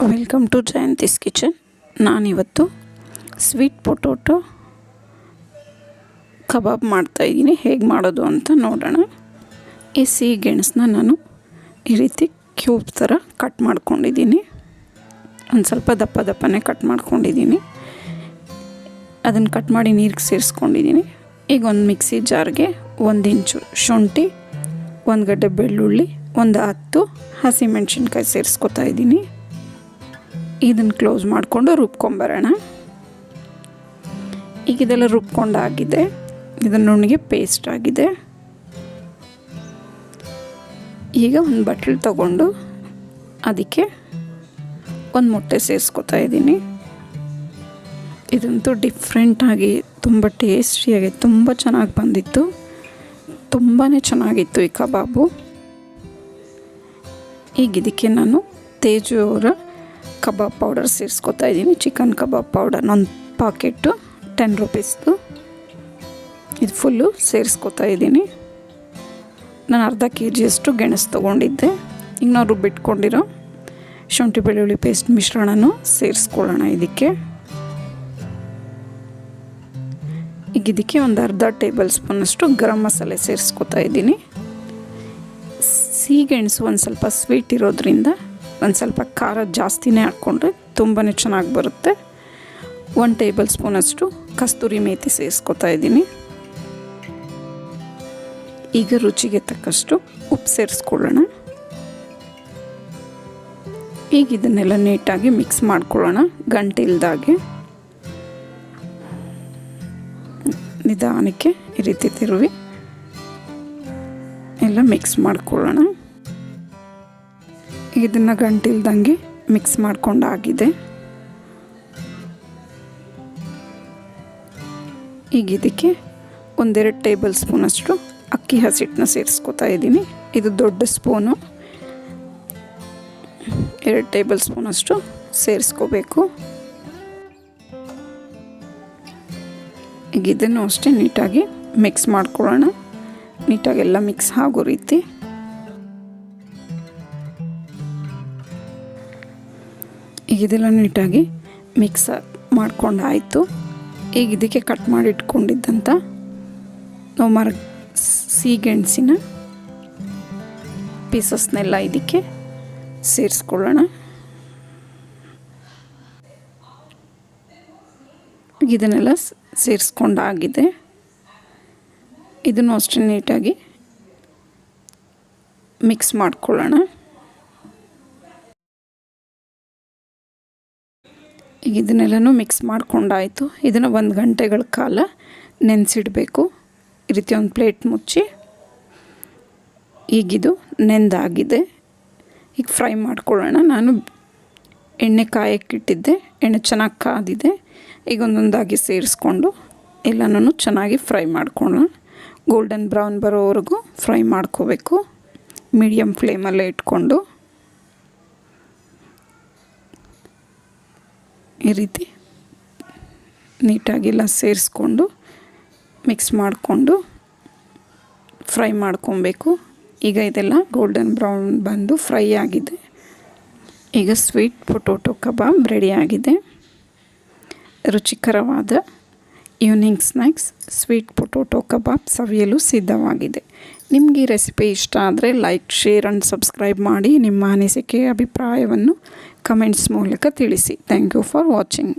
Welcome to Jayanti's kitchen. ನಾನಿವತ್ತು sweet potato kebab ಮಾಡ್ತಾಯಿದ್ದೀನಿ. ಹೇಗೆ ಮಾಡೋದು ಅಂತ ನೋಡೋಣ. ಈ ಸಿಹಿ ಗೆಣಸನ್ನ ನಾನು ಈ ರೀತಿ ಕ್ಯೂಬ್ ಥರ ಕಟ್ ಮಾಡ್ಕೊಂಡಿದ್ದೀನಿ. ಒಂದು ಸ್ವಲ್ಪ ದಪ್ಪ ದಪ್ಪನೇ ಕಟ್ ಮಾಡ್ಕೊಂಡಿದ್ದೀನಿ. ಅದನ್ನು ಕಟ್ ಮಾಡಿ ನೀರಿಗೆ ಸೇರಿಸ್ಕೊಂಡಿದ್ದೀನಿ. ಈಗ ಒಂದು ಮಿಕ್ಸಿ ಜಾರ್ಗೆ 1 ಇಂಚು ಶುಂಠಿ, 1 ಗಡ್ಡೆ ಬೆಳ್ಳುಳ್ಳಿ, ಒಂದು 10 ಹಸಿಮೆಣ್ಸಿನ್ಕಾಯಿ ಸೇರಿಸ್ಕೊತಾ ಇದ್ದೀನಿ. ಇದನ್ನು ಕ್ಲೋಸ್ ಮಾಡಿಕೊಂಡು ರುಬ್ಕೊಂಬರೋಣ. ಈಗ ಇದೆಲ್ಲ ರುಬ್ಕೊಂಡಾಗಿದೆ. ಇದನ್ನು ನುಣ್ಣಗೆ ಪೇಸ್ಟ್ ಆಗಿದೆ. ಈಗ ಒಂದು ಬಟ್ಲು ತಗೊಂಡು ಅದಕ್ಕೆ ಒಂದು ಮೊಟ್ಟೆ ಸೇರಿಸ್ಕೊತಾ ಇದ್ದೀನಿ. ಇದಂತೂ ಡಿಫ್ರೆಂಟಾಗಿ ತುಂಬ ಟೇಸ್ಟಿಯಾಗಿ ತುಂಬ ಚೆನ್ನಾಗಿ ಬಂದಿತ್ತು. ತುಂಬಾ ಚೆನ್ನಾಗಿತ್ತು ಈ ಕಬಾಬು. ಈಗ ಇದಕ್ಕೆ ನಾನು ತೇಜು ಅವರ ಕಬಾಬ್ ಪೌಡರ್ ಸೇರಿಸ್ಕೊತಾ ಇದ್ದೀನಿ. ಚಿಕನ್ ಕಬಾಬ್ ಪೌಡರ್ ಒಂದು ಪಾಕೆಟು 10 ರೂಪೀಸ್ದು. ಇದು ಫುಲ್ಲು ಸೇರಿಸ್ಕೊತಾ ಇದ್ದೀನಿ. ನಾನು ಅರ್ಧ kg ಗೆಣಸು ತೊಗೊಂಡಿದ್ದೆ. ಈಗ ನಾವು ರುಬ್ಬಿಟ್ಕೊಂಡಿರೋ ಶುಂಠಿ ಬೆಳ್ಳುಳ್ಳಿ ಪೇಸ್ಟ್ ಮಿಶ್ರಣನೂ ಸೇರಿಸ್ಕೊಳ್ಳೋಣ ಇದಕ್ಕೆ. ಈಗ ಇದಕ್ಕೆ ಒಂದು ಅರ್ಧ ಟೇಬಲ್ ಸ್ಪೂನಷ್ಟು ಗರಂ ಮಸಾಲೆ ಸೇರಿಸ್ಕೊತಾ ಇದ್ದೀನಿ. ಸಿಹಿಗೆಣಸು ಒಂದು ಸ್ವಲ್ಪ ಸ್ವೀಟ್ ಇರೋದ್ರಿಂದ ಒಂದು ಸ್ವಲ್ಪ ಖಾರ ಜಾಸ್ತಿನೇ ಹಾಕ್ಕೊಂಡ್ರೆ ತುಂಬಾ ಚೆನ್ನಾಗಿ ಬರುತ್ತೆ. 1 ಟೇಬಲ್ ಸ್ಪೂನಷ್ಟು ಕಸ್ತೂರಿ ಮೇಥಿ ಸೇರಿಸ್ಕೊತಾ ಇದ್ದೀನಿ. ಈಗ ರುಚಿಗೆ ತಕ್ಕಷ್ಟು ಉಪ್ಪು ಸೇರಿಸ್ಕೊಳ್ಳೋಣ. ಈಗ ಇದನ್ನೆಲ್ಲ ನೀಟಾಗಿ ಮಿಕ್ಸ್ ಮಾಡ್ಕೊಳ್ಳೋಣ. ಗಂಟೆ ಇಲ್ದಾಗೆ ನಿಧಾನಕ್ಕೆ ಈ ರೀತಿ ತಿರುವಿ ಎಲ್ಲ ಮಿಕ್ಸ್ ಮಾಡ್ಕೊಳ್ಳೋಣ. ಇದನ್ನು ಗಂಟಿಲ್ದಂಗೆ ಮಿಕ್ಸ್ ಮಾಡ್ಕೊಂಡಾಗಿದೆ. ಈಗ ಇದಕ್ಕೆ 1-2 ಟೇಬಲ್ ಸ್ಪೂನಷ್ಟು ಅಕ್ಕಿ ಹಸಿಟ್ಟನ್ನ ಸೇರಿಸ್ಕೊತಾ ಇದ್ದೀನಿ. ಇದು ದೊಡ್ಡ ಸ್ಪೂನು, 2 ಟೇಬಲ್ ಸ್ಪೂನಷ್ಟು ಸೇರಿಸ್ಕೋಬೇಕು. ಈಗ ಇದನ್ನು ಅಷ್ಟೇ ನೀಟಾಗಿ ಮಿಕ್ಸ್ ಮಾಡ್ಕೊಳ್ಳೋಣ. ನೀಟಾಗೆಲ್ಲ ಮಿಕ್ಸ್ ಆಗೋ ರೀತಿ. ಈಗ ಇದೆಲ್ಲ ನೀಟಾಗಿ ಮಿಕ್ಸ್ ಮಾಡ್ಕೊಂಡಾಯಿತು. ಈಗ ಇದಕ್ಕೆ ಕಟ್ ಮಾಡಿ ಇಟ್ಕೊಂಡಿದ್ದಂಥ ನಾವು ಸಿಹಿಗೆಣಸಿನ ಪೀಸಸ್ನೆಲ್ಲ ಇದಕ್ಕೆ ಸೇರಿಸ್ಕೊಳ್ಳೋಣ. ಇದನ್ನೆಲ್ಲ ಸೇರಿಸ್ಕೊಂಡಾಗಿದೆ. ಇದನ್ನು ಅಷ್ಟೇ ನೀಟಾಗಿ ಮಿಕ್ಸ್ ಮಾಡ್ಕೊಳ್ಳೋಣ. ಈಗ ಇದನ್ನೆಲ್ಲನೂ ಮಿಕ್ಸ್ ಮಾಡ್ಕೊಂಡಾಯಿತು. ಇದನ್ನು 1 ಗಂಟೆಗಳ ಕಾಲ ನೆನೆಸಿಡಬೇಕು. ಈ ರೀತಿ ಒಂದು ಪ್ಲೇಟ್ ಮುಚ್ಚಿ. ಈಗಿದು ನೆಂದಾಗಿದೆ. ಈಗ ಫ್ರೈ ಮಾಡ್ಕೊಳ್ಳೋಣ. ನಾನು ಎಣ್ಣೆ ಕಾಯಕ್ಕಿಟ್ಟಿದ್ದೆ. ಎಣ್ಣೆ ಚೆನ್ನಾಗಿ ಕಾದಿದೆ. ಈಗ ಒಂದೊಂದಾಗಿ ಸೇರಿಸ್ಕೊಂಡು ಎಲ್ಲನೂ ಚೆನ್ನಾಗಿ ಫ್ರೈ ಮಾಡ್ಕೊಳ್ಳೋಣ. ಗೋಲ್ಡನ್ ಬ್ರೌನ್ ಬರೋವರೆಗೂ ಫ್ರೈ ಮಾಡ್ಕೋಬೇಕು. ಮೀಡಿಯಮ್ ಫ್ಲೇಮಲ್ಲೇ ಇಟ್ಕೊಂಡು ಈ ರೀತಿ ನೀಟಾಗೆಲ್ಲ ಸೇರಿಸ್ಕೊಂಡು ಮಿಕ್ಸ್ ಮಾಡಿಕೊಂಡು ಫ್ರೈ ಮಾಡ್ಕೊಬೇಕು. ಈಗ ಇದೆಲ್ಲ ಗೋಲ್ಡನ್ ಬ್ರೌನ್ ಬಂದು ಫ್ರೈ ಆಗಿದೆ. ಈಗ ಸ್ವೀಟ್ ಪೊಟೊಟೊ ಕಬಾಬ್ ರೆಡಿಯಾಗಿದೆ. ರುಚಿಕರವಾದ ಈವ್ನಿಂಗ್ ಸ್ನ್ಯಾಕ್ಸ್ ಸ್ವೀಟ್ ಪೊಟೊಟೊ ಕಬಾಬ್ ಸವಿಯಲು ಸಿದ್ಧವಾಗಿದೆ. ನಿಮಗೆ ಈ ರೆಸಿಪಿ ಇಷ್ಟ ಆದರೆ ಲೈಕ್, ಶೇರ್ ಆ್ಯಂಡ್ ಸಬ್ಸ್ಕ್ರೈಬ್ ಮಾಡಿ. ನಿಮ್ಮ ಅನಿಸಿಕೆ ಅಭಿಪ್ರಾಯವನ್ನು ಕಮೆಂಟ್ಸ್ ಮೂಲಕ ತಿಳಿಸಿ. Thank you for watching.